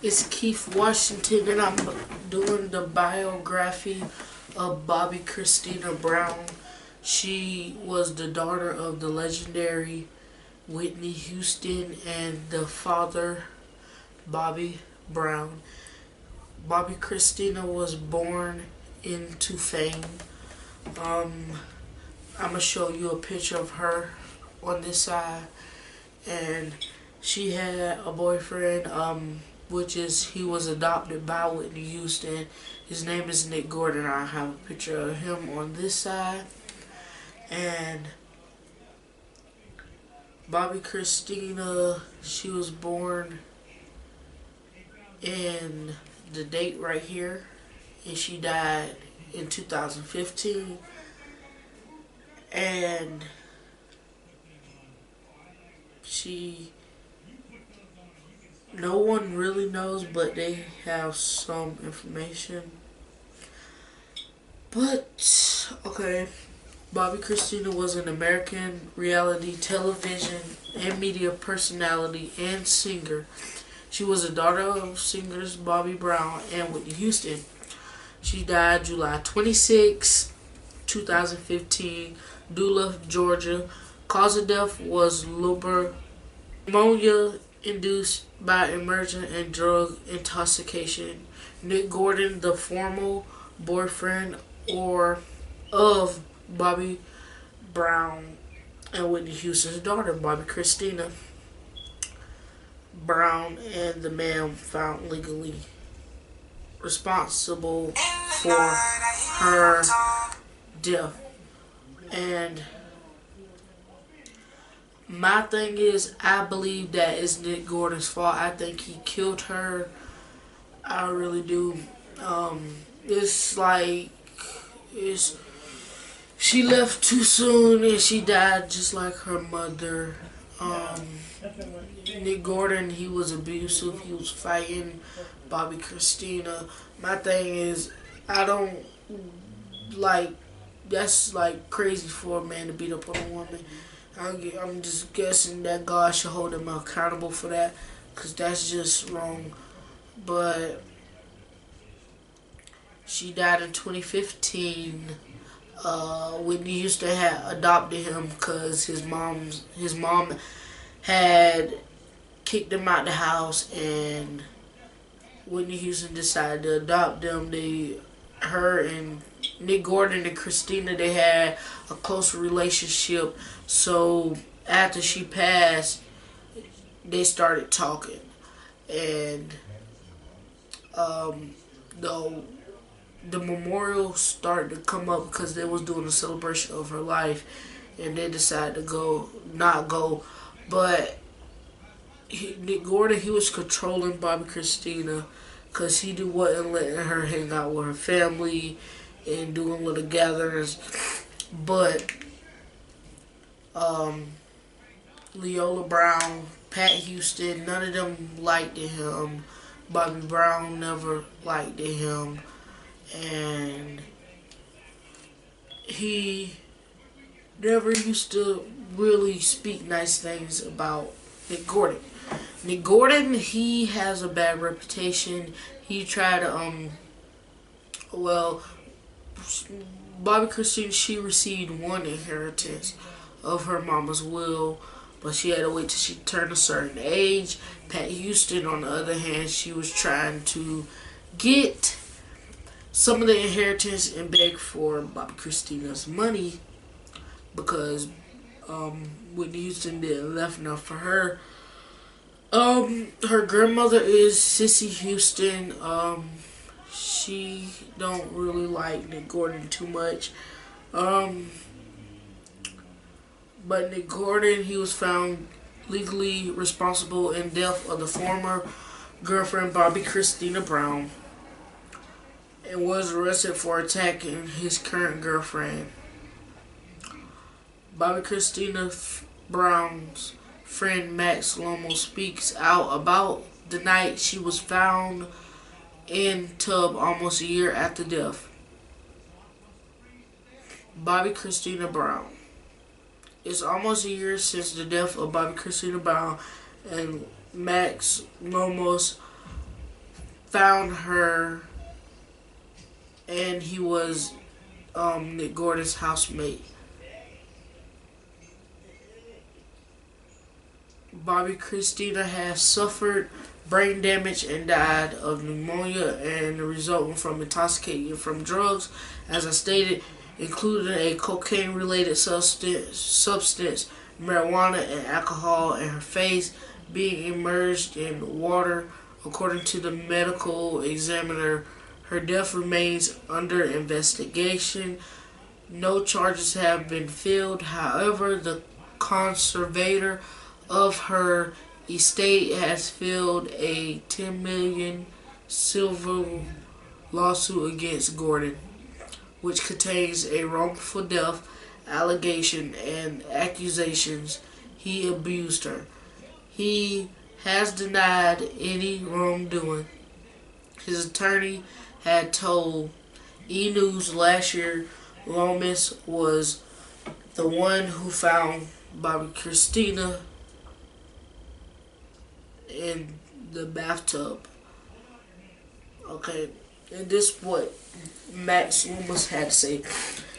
It's Keith Washington, and I'm doing the biography of Bobbi Kristina Brown. She was the daughter of the legendary Whitney Houston and the father, Bobby Brown. Bobbi Kristina was born into fame. I'm going to show you a picture of her on this side. And she had a boyfriend, he was adopted by Whitney Houston. His name is Nick Gordon. I have a picture of him on this side. And Bobbi Kristina, she was born in the date right here, and she died in 2015. And no one really knows, but they have some information. But, okay, Bobbi Kristina was an American reality television and media personality and singer. She was the daughter of singers Bobby Brown and Whitney Houston. She died July 26, 2015, Duluth, Georgia. Cause of death was liver pneumonia induced by emergent and drug intoxication. Nick Gordon, the former boyfriend of Bobby Brown and Whitney Houston's daughter, Bobbi Kristina Brown, and the man found legally responsible for her death. And my thing is, I believe that it's Nick Gordon's fault. I think he killed her. I really do. She left too soon and she died just like her mother. Nick Gordon, he was abusive. He was fighting Bobbi Kristina. My thing is, that's like crazy for a man to beat up on a woman. I'm just guessing that God should hold him accountable for that, because that's just wrong. But she died in 2015. Whitney Houston had adopted him because his mom had kicked him out the house, and Whitney Houston decided to adopt them. Her and Nick Gordon and Kristina, they had a close relationship. So after she passed, they started talking, and the memorial started to come up because they was doing a celebration of her life, and they decided to not go. But Nick Gordon, he was controlling Bobbi Kristina because he wasn't letting her hang out with her family and doing little gatherings. But Leola Brown, Pat Houston, none of them liked him. Bobby Brown never liked him, and he never used to really speak nice things about Nick Gordon. Nick Gordon, he has a bad reputation. He tried to, Bobbi Kristina, she received one inheritance of her mama's will, but she had to wait till she turned a certain age. Pat Houston, on the other hand, she was trying to get some of the inheritance and beg for Bobbi Kristina's money because Whitney Houston didn't left enough for her. Her grandmother is Sissy Houston. She don't really like Nick Gordon too much. But Nick Gordon, he was found legally responsible in death of the former girlfriend Bobbi Kristina Brown, and was arrested for attacking his current girlfriend. Bobbi Kristina Brown's friend Max Lomo speaks out about the night she was found in tub almost a year after death. Bobbi Kristina Brown. It's almost a year since the death of Bobbi Kristina Brown, and Max Lomo's found her, and he was Nick Gordon's housemate. Bobbi Kristina has suffered brain damage and died of pneumonia and resulting from intoxication from drugs, as I stated, including a cocaine-related substance, marijuana, and alcohol, and her face being immersed in water. According to the medical examiner, her death remains under investigation. No charges have been filed. However, the conservator of her estate has filed a $10 million civil lawsuit against Gordon, which contains a wrongful death allegation and accusations he abused her. He has denied any wrongdoing. His attorney had told E! News last year Lomas was the one who found Bobbi Kristina in the bathtub. Okay, and this is what Max Loomis had to say.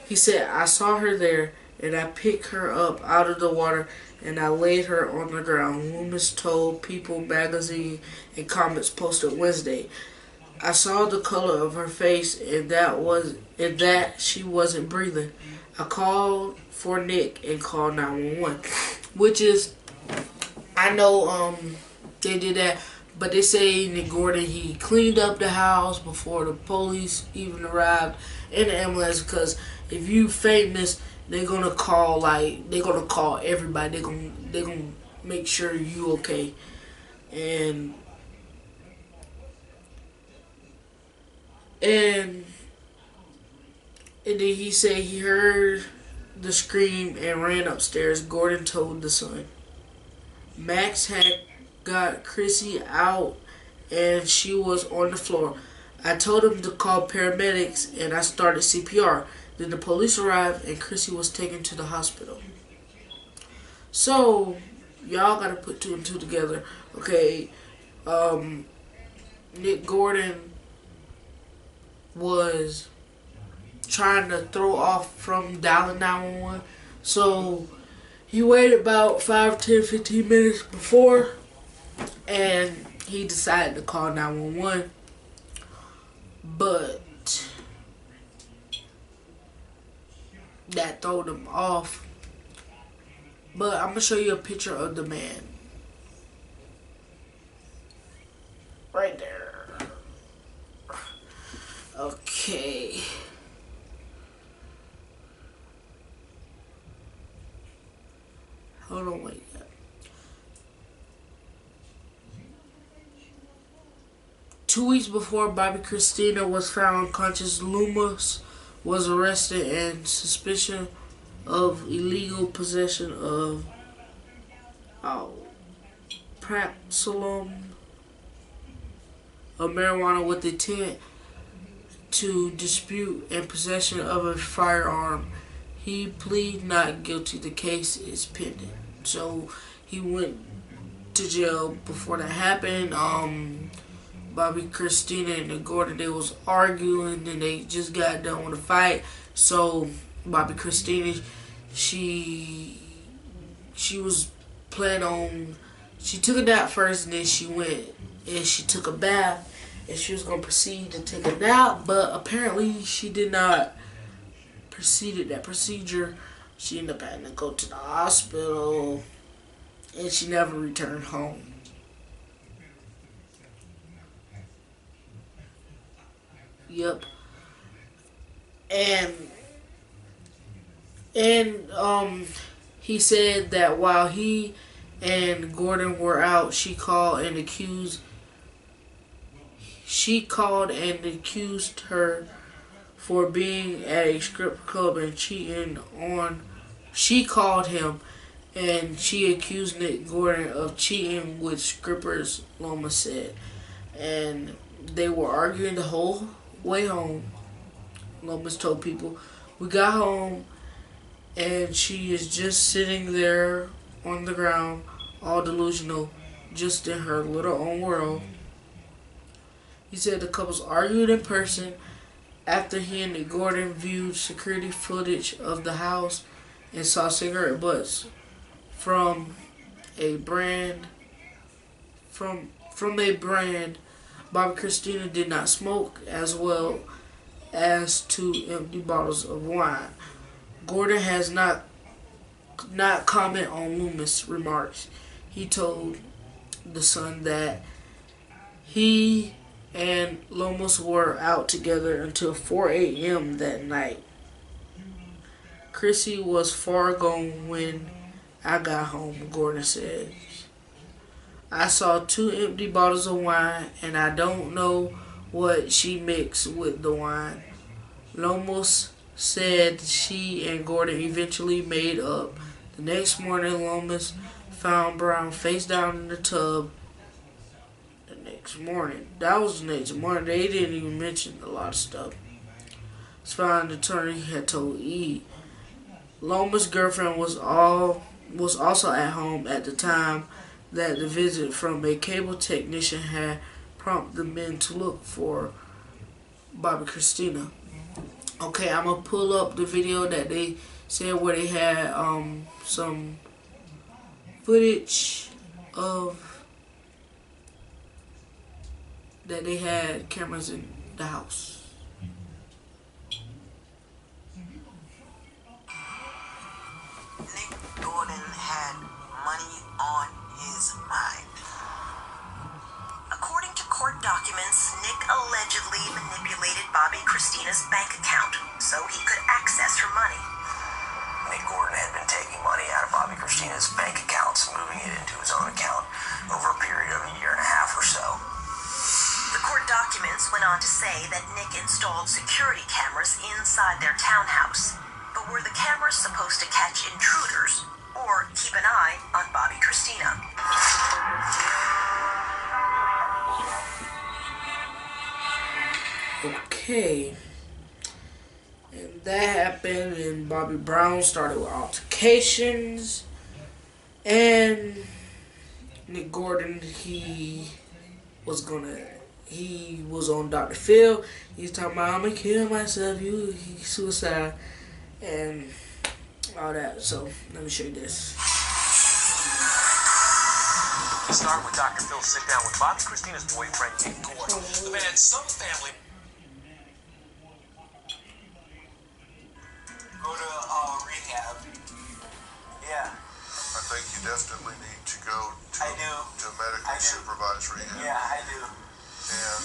He said, "I saw her there, and I picked her up out of the water, and I laid her on the ground," Loomis told People magazine in comments posted Wednesday. "I saw the color of her face, and that she wasn't breathing. I called for Nick and called 911, which is, I know they did that, but they say Nick Gordon, he cleaned up the house before the police even arrived in the ambulance, because if you famous, they're gonna call everybody. They're gonna make sure you okay. And then he said he heard the scream and ran upstairs, Gordon told The Sun. Max had got Chrissy out and she was on the floor. I told him to call paramedics and I started CPR. Then the police arrived and Chrissy was taken to the hospital." So, y'all gotta put two and two together. Okay, Nick Gordon was trying to throw off from dialing 911. So, he waited about 5, 10, 15 minutes before, and he decided to call 911. But that threw him off. But I'm going to show you a picture of the man. Right there. Okay. Hold on, wait. 2 weeks before Bobbi Kristina was found unconscious, Loomis was arrested on suspicion of illegal possession of praxilum, of marijuana with intent to dispute, and possession of a firearm. He pleaded not guilty. The case is pending. So he went to jail before that happened. Bobbi Kristina and Gordon, they was arguing and they just got done with a fight. So Bobbi Kristina, she was planning on, she took a nap first and then she went and she took a bath and she was going to proceed to take a nap, but apparently she did not proceed that procedure. She ended up having to go to the hospital and she never returned home. Yep. And he said that while he and Gordon were out, she called and accused her for being at a strip club and cheating on. She called him and she accused Nick Gordon of cheating with strippers, Loma said. And they were arguing the whole way home. Lomas told People, "We got home and she is just sitting there on the ground, all delusional, just in her little own world." He said the couples argued in person after he and Nick Gordon viewed security footage of the house and saw cigarette butts from a brand from a brand Bobbi Kristina did not smoke, as well as 2 empty bottles of wine. Gordon has not comment on Loomis' remarks. He told The Sun that he and Loomis were out together until 4 a.m. that night. Chrissy was far gone when I got home, Gordon said. I saw 2 empty bottles of wine, and I don't know what she mixed with the wine. Loomis said she and Gordon eventually made up. The next morning, Loomis found Brown face down in the tub. The next morning. That was the next morning. They didn't even mention a lot of stuff. His found attorney had told E. Loomis' girlfriend was also at home at the time that the visit from a cable technician had prompted the men to look for Bobbi Kristina. Okay, I'm gonna pull up the video that they said where they had some footage of that they had cameras in the house. Nick Gordon had money on his mind. According to court documents, Nick allegedly manipulated Bobbi Kristina's bank account so he could access her money. Nick Gordon had been taking money out of Bobbi Kristina's bank accounts, moving it into his own account over a period of 1.5 years or so. The court documents went on to say that Nick installed security cameras inside their townhouse. But were the cameras supposed to catch intruders or keep an eye on Bobbi Kristina? Okay. And that happened, and Bobby Brown started with altercations. And Nick Gordon, he was on Dr. Phil. He's talking about, I'm gonna kill myself, he's suicide, and all that. So, let me show you this. We start with Dr. Phil sit down with Bobbi Kristina's boyfriend, Nick Gordon. The man had some family. Go to rehab. Yeah. I think you definitely need to go to medically supervised rehab. Yeah, I do. And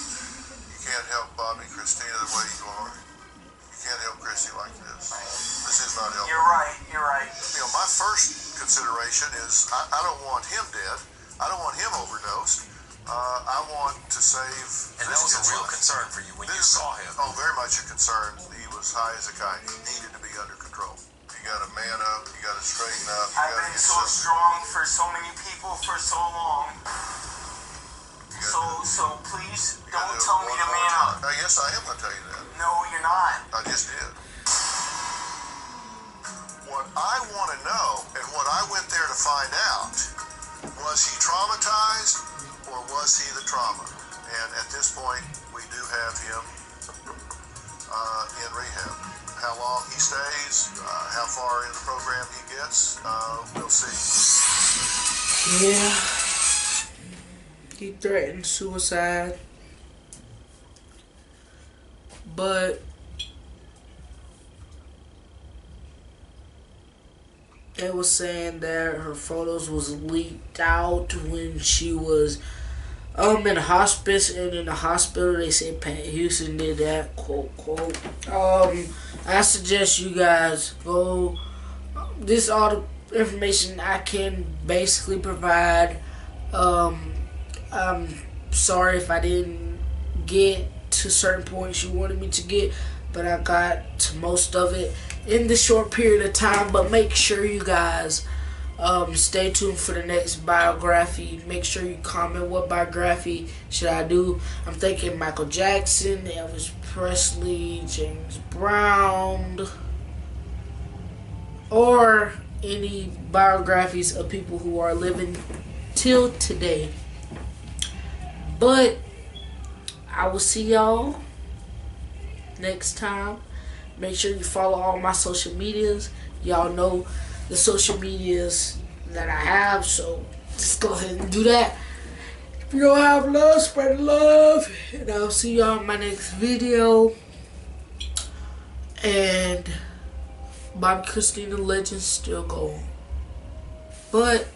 you can't help Bobbi Kristina the way you are. You can't help Chrissy like this. This is not helping. You're right. You're right. You know, my first consideration is I don't want him dead. I don't want him overdosed. I want to save. And that was a real concern for you when you saw him. Oh, very much a concern. He was high as a kite. He needed to be under control. You got to man up. You got to straighten up. I've been so strong for so many people for so long. So please don't tell me to man up. Yes, I am going to tell you that. No, you're not. I just did. What I want to know, and what I went there to find out, was he traumatized or was he the trauma? And at this point, we do have him in rehab. How long he stays, how far in the program he gets, we'll see. Yeah. He threatened suicide. But they was saying that her photos was leaked out when she was in hospice, and in the hospital they said Pat Houston did that, quote, quote. I suggest you guys go, this is all the information I can basically provide. I'm sorry if I didn't get to certain points you wanted me to get, but I got to most of it in this short period of time. But make sure you guys stay tuned for the next biography. Make sure you comment what biography should I do. I'm thinking Michael Jackson, Elvis Presley, James Brown, or any biographies of people who are living till today. But I will see y'all next time. Make sure you follow all my social medias. Y'all know the social medias that I have, so just go ahead and do that. If you don't have love, spread the love. And I'll see y'all in my next video. And Bobbi Kristina legend still going. But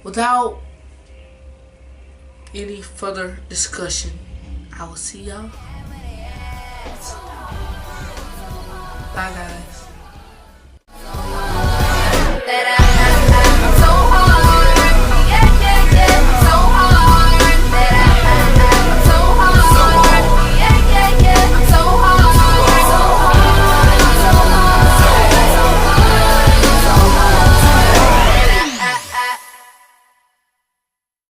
without any further discussion, I will see y'all. Bye guys.